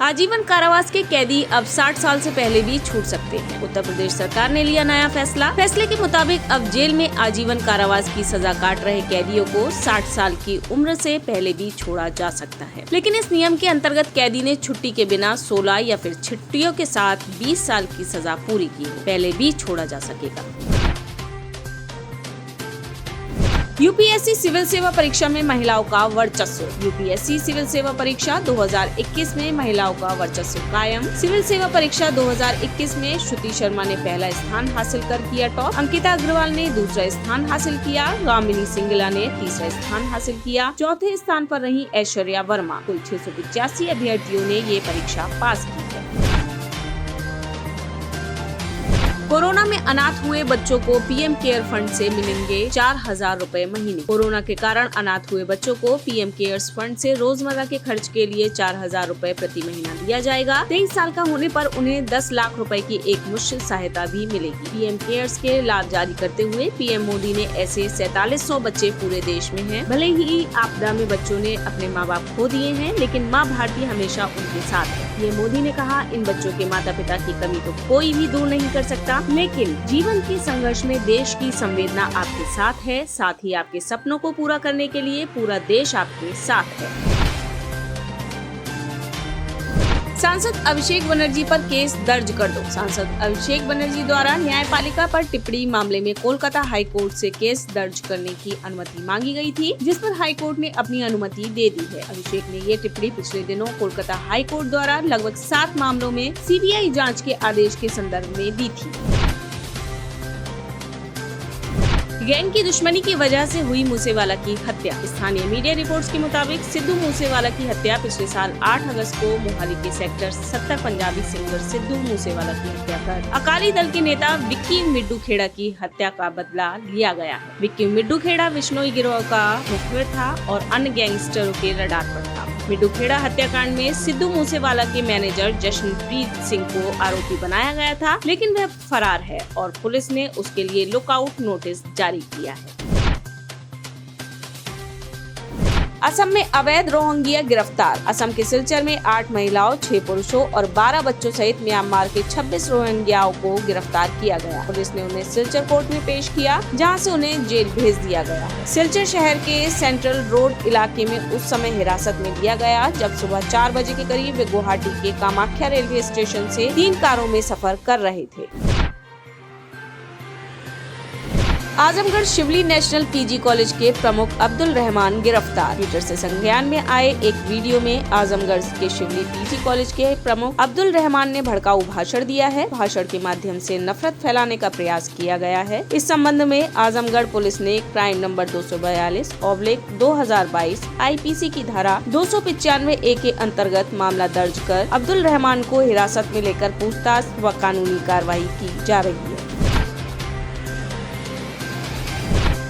आजीवन कारावास के कैदी अब 60 साल से पहले भी छूट सकते हैं। उत्तर प्रदेश सरकार ने लिया नया फैसला। फैसले के मुताबिक अब जेल में आजीवन कारावास की सजा काट रहे कैदियों को 60 साल की उम्र से पहले भी छोड़ा जा सकता है। लेकिन इस नियम के अंतर्गत कैदी ने छुट्टी के बिना 16 या फिर छुट्टियों के साथ 20 साल की सजा पूरी की हो, पहले भी छोड़ा जा सकेगा। यूपीएससी सिविल सेवा परीक्षा में महिलाओं का वर्चस्व। यूपीएससी सिविल सेवा परीक्षा 2021 में महिलाओं का वर्चस्व कायम। सिविल सेवा परीक्षा 2021 में श्रुति शर्मा ने पहला स्थान हासिल कर किया टॉप। अंकिता अग्रवाल ने दूसरा स्थान हासिल किया। गामिनी सिंगला ने तीसरा स्थान हासिल किया। चौथे स्थान पर रही ऐश्वर्या वर्मा। कुल 685 अभ्यर्थियों ने ये परीक्षा पास की है। कोरोना में अनाथ हुए बच्चों को पीएम केयर फंड से मिलेंगे 4,000 रूपए महीने। कोरोना के कारण अनाथ हुए बच्चों को पीएम केयर्स फंड से रोजमर्रा के खर्च के लिए 4,000 रूपए प्रति महीना दिया जाएगा। 23 साल का होने पर उन्हें 10 लाख रुपए की एक मुश्त सहायता भी मिलेगी। पीएम केयर्स के लाभ जारी करते हुए पीएम मोदी ने ऐसे 4700 बच्चे पूरे देश में हैं। भले ही आपदा में बच्चों ने अपने माँ बाप खो दिए हैं, लेकिन माँ भारती हमेशा उनके साथ है। पीएम मोदी ने कहा, इन बच्चों के माता पिता की कमी तो कोई भी दूर नहीं कर सकता, लेकिन जीवन के संघर्ष में देश की संवेदना आपके साथ है। साथ ही आपके सपनों को पूरा करने के लिए पूरा देश आपके साथ है। सांसद अभिषेक बनर्जी पर केस दर्ज कर दो। सांसद अभिषेक बनर्जी द्वारा न्यायपालिका पर टिप्पणी मामले में कोलकाता हाई कोर्ट से केस दर्ज करने की अनुमति मांगी गई थी, जिस पर हाई कोर्ट ने अपनी अनुमति दे दी है। अभिषेक ने ये टिप्पणी पिछले दिनों कोलकाता हाई कोर्ट द्वारा लगभग 7 मामलों में सीबीआई जांच के आदेश के संदर्भ में दी थी। गैंग की दुश्मनी की वजह से हुई मूसेवाला की हत्या। स्थानीय मीडिया रिपोर्ट्स के मुताबिक सिद्धू मूसेवाला की हत्या पिछले साल 8 अगस्त को मोहाली के सेक्टर 70 पंजाबी सिंगर सिद्धू मूसेवाला की हत्या कर अकाली दल के नेता विक्की मिड्डू खेड़ा की हत्या का बदला लिया गया है। विक्की मिड्डू खेड़ा बिश्नोई गिरोह का मुखबिर था और अन्य गैंगस्टरों के रडार पर था। मिड्डू खेड़ा हत्याकांड में सिद्धू मूसेवाला के मैनेजर जशनप्रीत सिंह को आरोपी बनाया गया था, लेकिन वह फरार है और पुलिस ने उसके लिए लुकआउट नोटिस जारी किया है। असम में अवैध रोहिंग्या गिरफ्तार। असम के सिलचर में 8 महिलाओं, 6 पुरुषों और 12 बच्चों सहित म्यांमार के 26 रोहिंग्याओं को गिरफ्तार किया गया। पुलिस ने उन्हें सिलचर कोर्ट में पेश किया, जहां से उन्हें जेल भेज दिया गया। सिलचर शहर के सेंट्रल रोड इलाके में उस समय हिरासत में लिया गया जब सुबह 4 बजे के करीब वे गुवाहाटी के कामाख्या रेलवे स्टेशन से 3 कारों में सफर कर रहे थे। आजमगढ़ शिवली नेशनल पीजी कॉलेज के प्रमुख अब्दुल रहमान गिरफ्तार। ट्विटर से संज्ञान में आए एक वीडियो में आजमगढ़ के शिवली पीजी कॉलेज के प्रमुख अब्दुल रहमान ने भड़काऊ भाषण दिया है। भाषण के माध्यम से नफरत फैलाने का प्रयास किया गया है। इस संबंध में आजमगढ़ पुलिस ने क्राइम नंबर 242/2022 आईपीसी की धारा 295A के अंतर्गत मामला दर्ज कर अब्दुल रहमान को हिरासत में लेकर पूछताछ व कानूनी कार्रवाई की जा रही है।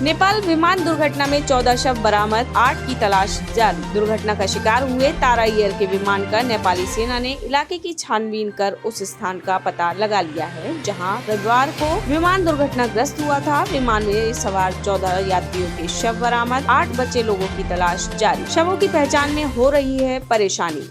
नेपाल विमान दुर्घटना में 14 शव बरामद, 8 की तलाश जारी। दुर्घटना का शिकार हुए तारा एयर के विमान का नेपाली सेना ने इलाके की छानबीन कर उस स्थान का पता लगा लिया है, जहां रविवार को विमान दुर्घटनाग्रस्त हुआ था। विमान में सवार 14 यात्रियों के शव बरामद, 8 बचे लोगों की तलाश जारी। शवों की पहचान में हो रही है परेशानी।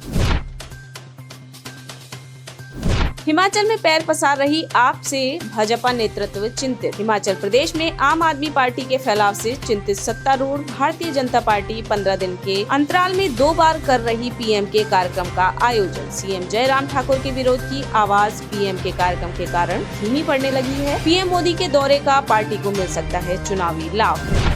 हिमाचल में पैर पसार रही आप से भाजपा नेतृत्व चिंतित। हिमाचल प्रदेश में आम आदमी पार्टी के फैलाव से चिंतित सत्तारूढ़ भारतीय जनता पार्टी 15 दिन के अंतराल में 2 बार कर रही पीएम के कार्यक्रम का आयोजन। सीएम जयराम ठाकुर के विरोध की आवाज पीएम के कार्यक्रम के कारण धीमी पड़ने लगी है। पीएम मोदी के दौरे का पार्टी को मिल सकता है चुनावी लाभ।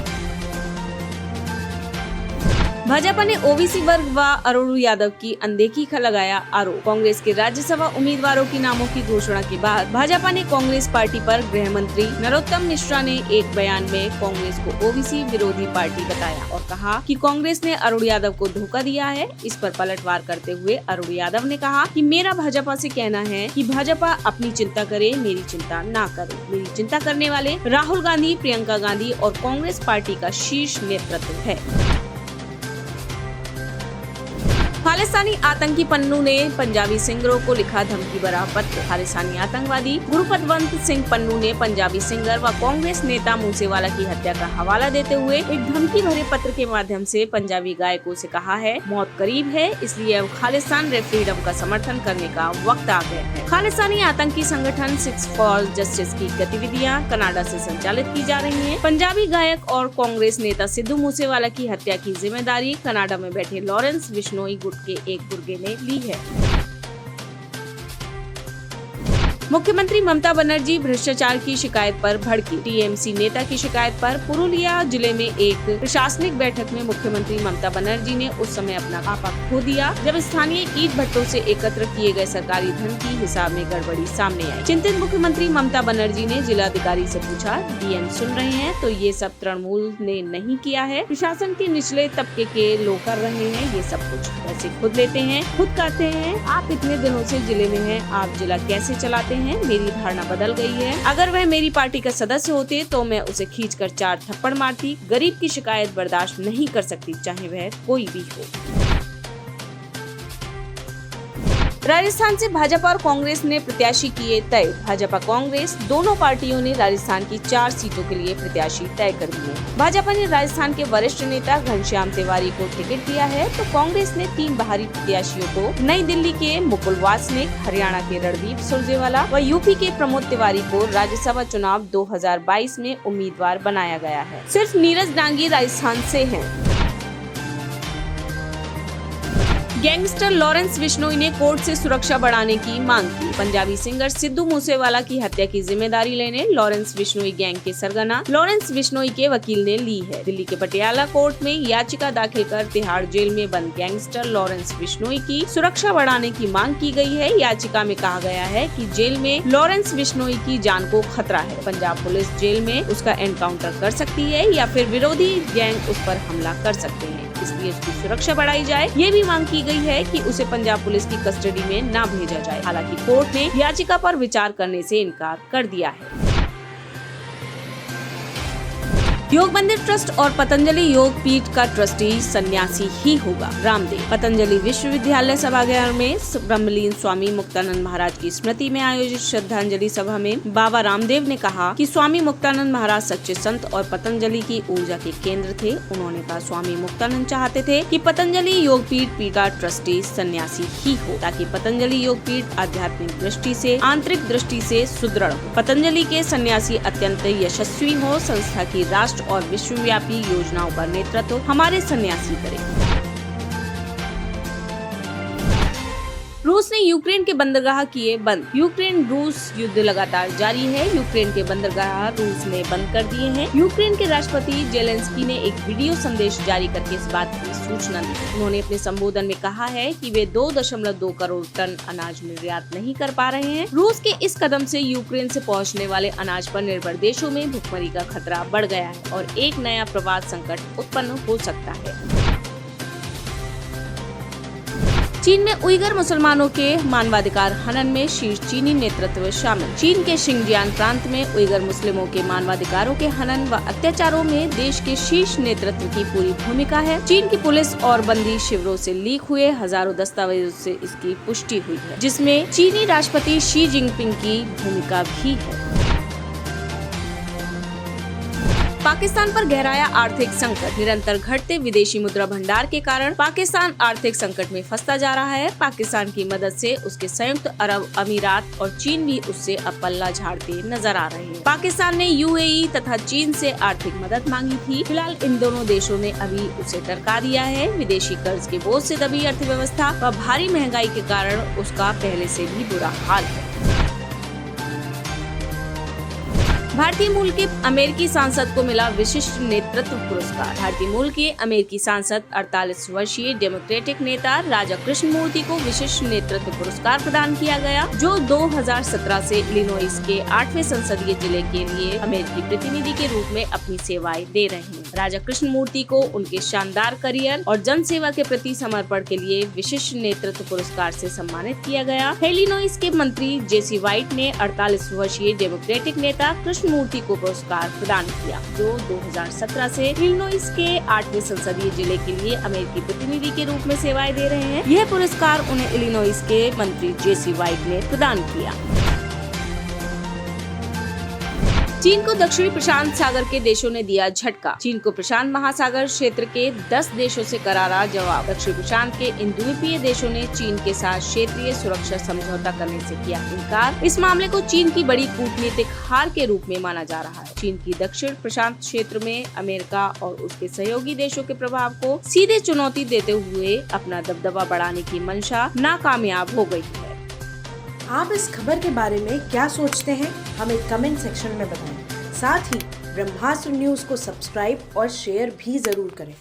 भाजपा ने ओबीसी वर्ग व अरुण यादव की अनदेखी का लगाया आरोप। कांग्रेस के राज्यसभा उम्मीदवारों की नामों की घोषणा के बाद भाजपा ने कांग्रेस पार्टी पर गृह मंत्री नरोत्तम मिश्रा ने एक बयान में कांग्रेस को ओबीसी विरोधी पार्टी बताया और कहा कि कांग्रेस ने अरुण यादव को धोखा दिया है। इस पर पलटवार करते हुए अरुण यादव ने कहा कि मेरा भाजपा से कहना है कि भाजपा अपनी चिंता करे, मेरी चिंता ना करे। मेरी चिंता करने वाले राहुल गांधी, प्रियंका गांधी और कांग्रेस पार्टी का शीर्ष नेतृत्व है। खालिस्तानी आतंकी पन्नू ने पंजाबी सिंगरों को लिखा धमकी भरा पत्र। खालिस्तानी आतंकवादी गुरपतवंत सिंह पन्नू ने पंजाबी सिंगर व कांग्रेस नेता मूसेवाला की हत्या का हवाला देते हुए एक धमकी भरे पत्र के माध्यम से पंजाबी गायकों से कहा है, मौत करीब है, इसलिए अब खालिस्तान रेफरेंडम का समर्थन करने का वक्त आ गया है। खालिस्तानी आतंकी संगठन 6 फॉर जस्टिस की गतिविधियां कनाडा से संचालित की जा रही हैं। पंजाबी गायक और कांग्रेस नेता सिद्धू मूसेवाला की हत्या की जिम्मेदारी कनाडा में बैठे लॉरेंस बिश्नोई गुट के एक गुर्गे ने ली है। मुख्यमंत्री ममता बनर्जी भ्रष्टाचार की शिकायत पर भड़की। टीएमसी नेता की शिकायत पर पुरुलिया जिले में एक प्रशासनिक बैठक में मुख्यमंत्री ममता बनर्जी ने उस समय अपना आपा खो दिया, जब स्थानीय ईंट भट्टों से एकत्र किए गए सरकारी धन की हिसाब में गड़बड़ी सामने आई। चिंतित मुख्यमंत्री ममता बनर्जी ने जिलाधिकारी से पूछा, डीएम सुन रहे हैं तो ये सब तृणमूल ने नहीं किया है, प्रशासन के निचले तबके के लोग कर रहे हैं ये सब कुछ, पैसे खुद लेते हैं, खुद करते हैं। आप इतने दिनों से जिले में हैं, आप जिला कैसे चलाते हैं? मेरी धारणा बदल गई है। अगर वह मेरी पार्टी का सदस्य होते तो मैं उसे खींचकर 4 थप्पड़ मारती। गरीब की शिकायत बर्दाश्त नहीं कर सकती, चाहे वह कोई भी हो। राजस्थान से भाजपा और कांग्रेस ने प्रत्याशी किए तय। भाजपा कांग्रेस दोनों पार्टियों ने राजस्थान की 4 सीटों के लिए प्रत्याशी तय कर दिए। भाजपा ने राजस्थान के वरिष्ठ नेता घनश्याम तिवारी को टिकट दिया है, तो कांग्रेस ने 3 बाहरी प्रत्याशियों को नई दिल्ली के मुकुल वासनिक, हरियाणा के रणदीप सुरजेवाला व यूपी के प्रमोद तिवारी को राज्यसभा चुनाव 2022 में उम्मीदवार बनाया गया है। सिर्फ नीरज डांगी राजस्थान से हैं। गैंगस्टर लॉरेंस बिश्नोई ने कोर्ट से सुरक्षा बढ़ाने की मांग की। पंजाबी सिंगर सिद्धू मूसेवाला की हत्या की जिम्मेदारी लेने लॉरेंस बिश्नोई गैंग के सरगना लॉरेंस बिश्नोई के वकील ने ली है। दिल्ली के पटियाला कोर्ट में याचिका दाखिल कर तिहाड़ जेल में बंद गैंगस्टर लॉरेंस बिश्नोई की सुरक्षा बढ़ाने की मांग की गई है। याचिका में कहा गया है कि जेल में लॉरेंस बिश्नोई की जान को खतरा है। पंजाब पुलिस जेल में उसका एनकाउंटर कर सकती है या फिर विरोधी गैंग उस पर हमला कर सकते हैं, इसलिए उसकी सुरक्षा बढ़ाई जाए। ये भी मांग की गई है कि उसे पंजाब पुलिस की कस्टडी में न भेजा जाए। हालांकि कोर्ट ने याचिका पर विचार करने से इनकार कर दिया है। योग मंदिर ट्रस्ट और पतंजलि योग पीठ का ट्रस्टी सन्यासी ही होगा। रामदेव। पतंजलि विश्वविद्यालय सभागार में ब्रह्मलीन स्वामी मुक्तानंद महाराज की स्मृति में आयोजित श्रद्धांजलि सभा में बाबा रामदेव ने कहा कि स्वामी मुक्तानंद महाराज सच्चे संत और पतंजलि की ऊर्जा के केंद्र थे। उन्होंने कहा, स्वामी मुक्तानंद चाहते थे कि पतंजलि योग पीठ का ट्रस्टी सन्यासी ही हो, ताकि पतंजलि योग पीठ आध्यात्मिक दृष्टि से, आंतरिक दृष्टि से सुदृढ़ हो। पतंजलि के सन्यासी अत्यंत यशस्वी हो। संस्था की राष्ट्र और विश्वव्यापी योजनाओं का नेतृत्व हमारे सन्यासी करें। रूस ने यूक्रेन के बंदरगाह किए बंद। यूक्रेन रूस युद्ध लगातार जारी है। यूक्रेन के बंदरगाह रूस ने बंद कर दिए हैं। यूक्रेन के राष्ट्रपति जेलेंस्की ने एक वीडियो संदेश जारी करके इस बात की सूचना दी। उन्होंने अपने संबोधन में कहा है कि वे 2.2 करोड़ टन अनाज निर्यात नहीं कर पा रहे हैं। रूस के इस कदम से यूक्रेन से पहुंचने वाले अनाज पर निर्भर देशों में भुखमरी का खतरा बढ़ गया है और एक नया प्रवास संकट उत्पन्न हो सकता है। चीन में उइगर मुसलमानों के मानवाधिकार हनन में शीर्ष चीनी नेतृत्व शामिल। चीन के शिंगजियांग प्रांत में उइगर मुस्लिमों के मानवाधिकारों के हनन व अत्याचारों में देश के शीर्ष नेतृत्व की पूरी भूमिका है। चीन की पुलिस और बंदी शिविरों से लीक हुए हजारों दस्तावेजों से इसकी पुष्टि हुई है, जिसमें चीनी राष्ट्रपति शी जिनपिंग की भूमिका भी है। पाकिस्तान पर गहराया आर्थिक संकट। निरंतर घटते विदेशी मुद्रा भंडार के कारण पाकिस्तान आर्थिक संकट में फंसता जा रहा है। पाकिस्तान की मदद से उसके संयुक्त अरब अमीरात और चीन भी उससे अब पल्ला झाड़ते नजर आ रहे हैं। पाकिस्तान ने यूएई तथा चीन से आर्थिक मदद मांगी थी। फिलहाल इन दोनों देशों ने अभी उसे टरका दिया है। विदेशी कर्ज के बोझ से दबी अर्थव्यवस्था व भारी महंगाई के कारण उसका पहले से भी बुरा हाल है। भारतीय मूल के अमेरिकी सांसद को मिला विशिष्ट नेतृत्व पुरस्कार। भारतीय मूल के अमेरिकी सांसद 48 वर्षीय डेमोक्रेटिक नेता राजा कृष्णमूर्ति को विशिष्ट नेतृत्व पुरस्कार प्रदान किया गया, जो 2017 से इलिनॉइस के 8वें संसदीय जिले के लिए अमेरिकी प्रतिनिधि के रूप में अपनी सेवाएं दे रहे हैं। राजा कृष्णमूर्ति को उनके शानदार करियर और जन सेवा के प्रति समर्पण के लिए विशिष्ट नेतृत्व पुरस्कार से सम्मानित किया गया। इलिनॉइस के मंत्री जेसी व्हाइट ने 48 वर्षीय डेमोक्रेटिक नेता कृष्णमूर्ति को पुरस्कार प्रदान किया, जो 2017 से इलिनॉइस के 8वें संसदीय जिले के लिए अमेरिकी प्रतिनिधि के रूप में सेवाएं दे रहे हैं। यह पुरस्कार उन्हें इलिनॉइस के मंत्री जेसी व्हाइट ने प्रदान किया। चीन को दक्षिणी प्रशांत सागर के देशों ने दिया झटका। चीन को प्रशांत महासागर क्षेत्र के 10 देशों से करारा जवाब। दक्षिण प्रशांत के इन द्वीपीय देशों ने चीन के साथ क्षेत्रीय सुरक्षा समझौता करने से किया इनकार। इस मामले को चीन की बड़ी कूटनीतिक हार के रूप में माना जा रहा है। चीन की दक्षिण प्रशांत क्षेत्र में अमेरिका और उसके सहयोगी देशों के प्रभाव को सीधे चुनौती देते हुए अपना दबदबा बढ़ाने की मंशा नाकामयाब हो गई है। आप इस खबर के बारे में क्या सोचते हैं, हमें कमेंट सेक्शन में बताएं। साथ ही ब्रह्मास्त्र न्यूज को सब्सक्राइब और शेयर भी जरूर करें।